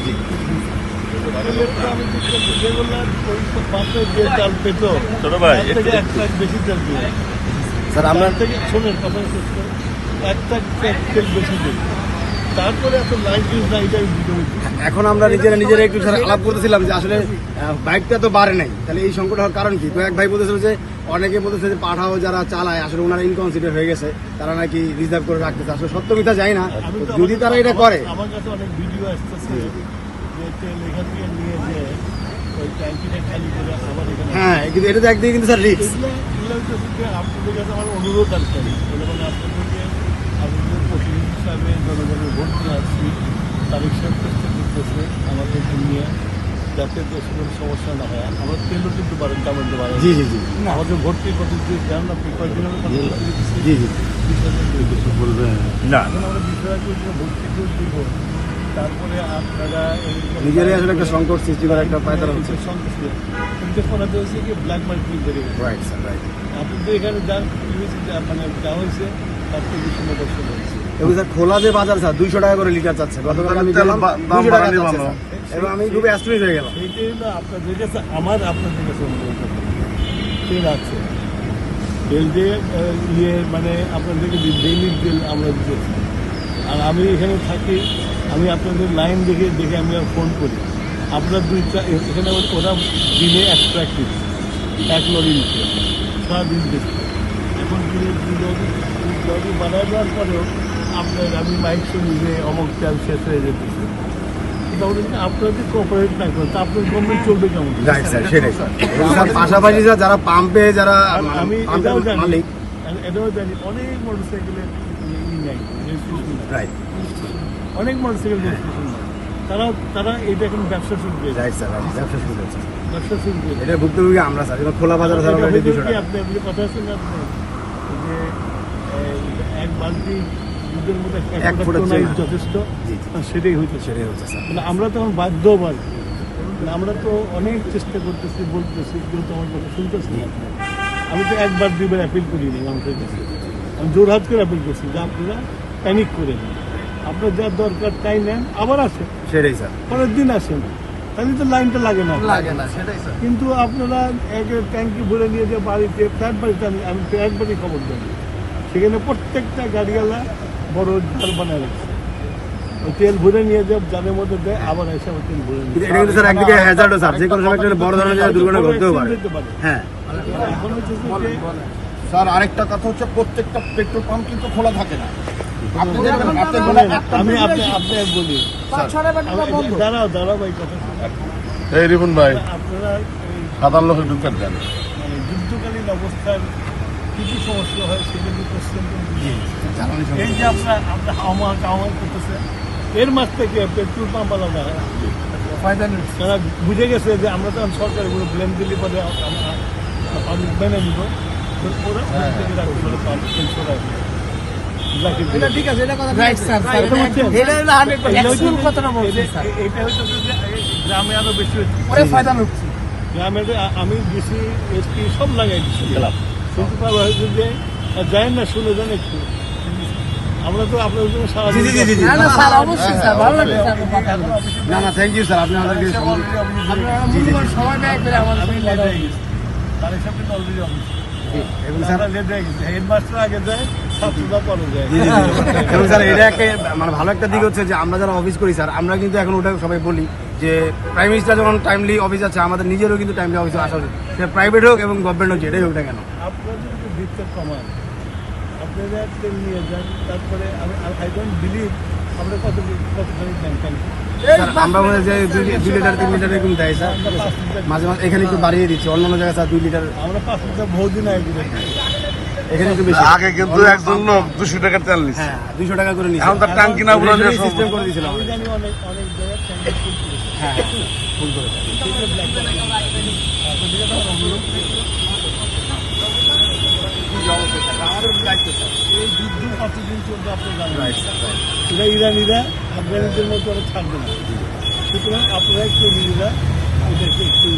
জি। ছোট ভাই বেশি তেল দিয়ে স্যার আমরা থেকে শোনেন কথা একটা তেল বেশি দিই তারপরে এত লাইট ইউজ না এটা এখন আমরা নিজেরা একটু আলাপ করতেছিলাম যে আসলে বাইকটা তো বাড়ে নাই, তাহলে এই সংকট হওয়ার কারণ কি? তো এক ভাই বলতেছিল যে অনেকে বলতেছে যে পাঠাও যারা চালায় আসলে ওনারা ইনকনসিডার হয়ে গেছে, তারা নাকি রিজার্ভ করে রাখতেছে। আসলে সত্য মিথ্যা যায় না, যদি তারা এটা করে। আমার কাছে অনেক ভিডিও আসতেছে যে তেল এখান থেকে নিয়ে যে ওই ট্যাঙ্কিটা খালি করে আবার এখানে হ্যাঁ, কিন্তু এটা তো একদিকে কিন্তু স্যার রিস্ক। আপনাদের কাছে আমার অনুরোধ আর কি মানে আপনাদেরকে আপনাদের প্রতিনিধি হিসাবে জনগণের ভোট নিয়ে আসছি, তারিখ সাহেব চেষ্টা করতেছে আমাদেরকে নিয়ে যাতে দেশে কোনো সমস্যা না হয়। আমরা তেলও কিন্তু পারেন তেমন পারেন। জি জি জি আমাদের ভর্তির কথা যদি দেন আপনি কয়েকদিন আমি কথা জি জি কিছু বলবেন না এখন আমরা বিষয় ভর্তি করে দিব, তারপরে আপনারা নিজেরাই আসলে একটা সংকট সৃষ্টি করার একটা পায়তারা হচ্ছে। কিন্তু ফোনাতে হচ্ছে কি ব্ল্যাক মার্কেট বেড়ে গেছে। Right sir, right. আপনি তো এখানে যান কি হয়েছে মানে যা হয়েছে তার থেকে বেশি সমস্যা হয়েছে। এবং স্যার খোলা যে বাজার স্যার 200 টাকা করে লিটার চাচ্ছে, গতকাল আমি গেলাম 200 টাকা চাচ্ছে স্যার। এবং আমি খুবই অ্যাস্ট্রিক হয়ে গেলাম। সেইটাই হলো আপনাদের কাছে আপনাদের কাছে অনুরোধ তেল আছে, তেল দিয়ে মানে আপনাদেরকে ডেইলি তেল আমরা দিতেছি। আর আমি এখানে থাকি, আমি আপনাদের লাইন দেখে আমি ফোন করি। আপনার এখানে ওরা দিনে এক ট্রাক দিচ্ছে, এক লরি নিচ্ছে সারাদিন দিচ্ছে। এখন দিনে দুই লরি বানায় দেওয়ার পরেও আমি মাইক শুনি যে অমুক তেল শেষ হয়ে যেতেছে। আপনাদের কোঅপারেট না করে তা আপনার গভর্নমেন্ট চলবে কেমন? রাইট স্যার, সেটাই স্যার। পাশাপাশি যারা পাম্পে যারা আমি মালিক, এটাও জানি অনেক মোটরসাইকেলের রেজিস্ট্রেশন রাইট, অনেক মোটরসাইকেল রেজিস্ট্রেশন তারা এটা এখন ব্যবসা শুরু করে রাইট স্যার, ব্যবসা শুরু করেছে। ব্যবসা শুরু করে এটা ভুক্তভোগী আমরা স্যার, এবং খোলা বাজার স্যার আমরা 200 টাকা। আপনি কথা আছেন না যে এক বালতি দুধের মধ্যে এক ফোঁটা যথেষ্ট, জি, সেটাই হচ্ছে স্যার। মানে আমরা তখন বাধ্য পারি, আমরা তো অনেক চেষ্টা করতেছি, বলতেছি, কেউ তো আমার কথা শুনতেছি না। আমি তো একবার দুইবার অ্যাপিল করিনি মানুষের কাছে, আমি জোরহাত করে অ্যাপিল করছি যে আপনারা প্যানিক করে নেন, আপনার যা দরকার তাই নেন, আবার আসেন, সেটাই স্যার। পরের দিন আসেন, তাহলে তো লাইনটা লাগে না। সেটাই স্যার। কিন্তু আপনারা এক ট্যাঙ্কি ভরে নিয়ে যে বাড়িতে ফ্ল্যাট বাড়িতে আমি একবারই খবর দেন, সেখানে প্রত্যেকটা গাড়িওয়ালা বড় জাল বানায় রাখছে, ওই তেল ভরে নিয়ে যে জালের মধ্যে দেয়, আবার এসে ওই তেল ভরে নিয়ে। এটা কিন্তু স্যার একদিকে হ্যাজার্ডও স্যার, যে কোনো সময় একটা বড় ধরনের দুর্ঘটনা ঘটতেও পারে। হ্যাঁ এখন হচ্ছে যে স্যার আরেকটা কথা হচ্ছে প্রত্যেকটা পেট্রোল পাম্প কিন্তু খোলা থাকে না। আমি বলি দাঁড়াও ভাই কথা এই রিপন ভাই আপনারা সাধারণ লোকের ঢুকতে দেন। মানে যুদ্ধকালীন অবস্থার কিছু সমস্যা হয় সেগুলো কোশ্চেন এই যে আমরা হাওয়া করতেছে, এর মাস থেকে পেট্রোল পাম্প আলাদা তারা বুঝে গেছে যে আমরা তখন সরকারি কোনো ব্লেম দিলে পরে পাবলিক মেনে নিব, ওরা ওখান থেকে রাখতে পারে ঠিক আছে, এটা কথা রাইট স্যার। এটা হচ্ছে যে গ্রামে আরো বেশি পরে ফায়দা হচ্ছে। গ্রামে আমি ডিসি এসপি সব লাগাই দিচ্ছি, কিন্তু হয়েছে যে যায় না, শুনে যান একটু। আমরা তো আপনাদের জন্য সারা জি জি জি জি। না না স্যার, অবশ্যই স্যার, ভালো লাগে স্যার আপনার কথা। না না, থ্যাংক ইউ স্যার, আপনি আমাদেরকে আপনারা মূল্যবান সময় ব্যয় করে আমাদের আমি সঙ্গে লেট কথা হয়ে গেছি, তাদের সাথে অলরেডি অফিস এবং স্যার লেট হয়ে গেছে। হেডমাস্টার আগে যায়, ছাত্ররা পরে যায়। এবং স্যার এটা একটা মানে ভালো একটা দিক হচ্ছে যে আমরা যারা অফিস করি স্যার, আমরা কিন্তু এখন ওটা সবাই বলি যে প্রাইম মিনিস্টার যখন টাইমলি অফিস আছে, আমাদের নিজেরও কিন্তু টাইমলি অফিসে আসা উচিত, সেটা প্রাইভেট হোক এবং গভর্নমেন্ট হোক, যেটাই হোক না কেন। আপনারা যদি ভিত্তি কমান, আপনারা তেল নিয়ে যান, তারপরে আই ডোন্ট বিলিভ আমরা কতখানি ট্যাঙ্ক স্যার আমরা মনে হয় যে 2 লিটার 3 লিটার এরকম দেয় স্যার, মাঝে মাঝে এখানে একটু বাড়িয়ে দিচ্ছি, অন্যান্য জায়গায় স্যার 2 লিটার, আমরা 5 লিটার বহুদিন আগে দিলাম। এখানে একটু বেশি। আগে কিন্তু একজন লোক 200 টাকার তেল নিচ্ছে, হ্যাঁ 200 টাকা করে নিচ্ছি, এখন তার টাঙ্কি না পুরো সিস্টেম করে দিয়েছিলাম। আমি জানি অনেক জায়গায় ট্যাঙ্ক ফুল করেছে। হ্যাঁ ফুল করে সেটা ব্ল্যাক আমাদের দায়িত্ব স্যার। এই যুদ্ধ কতদিন চলবে আপনি জানেন। এটা ইরানিরা আফগানিদের মতো ওরা ছাড়বে না, সুতরাং আপনারা একটু নিজেরা এদেরকে একটু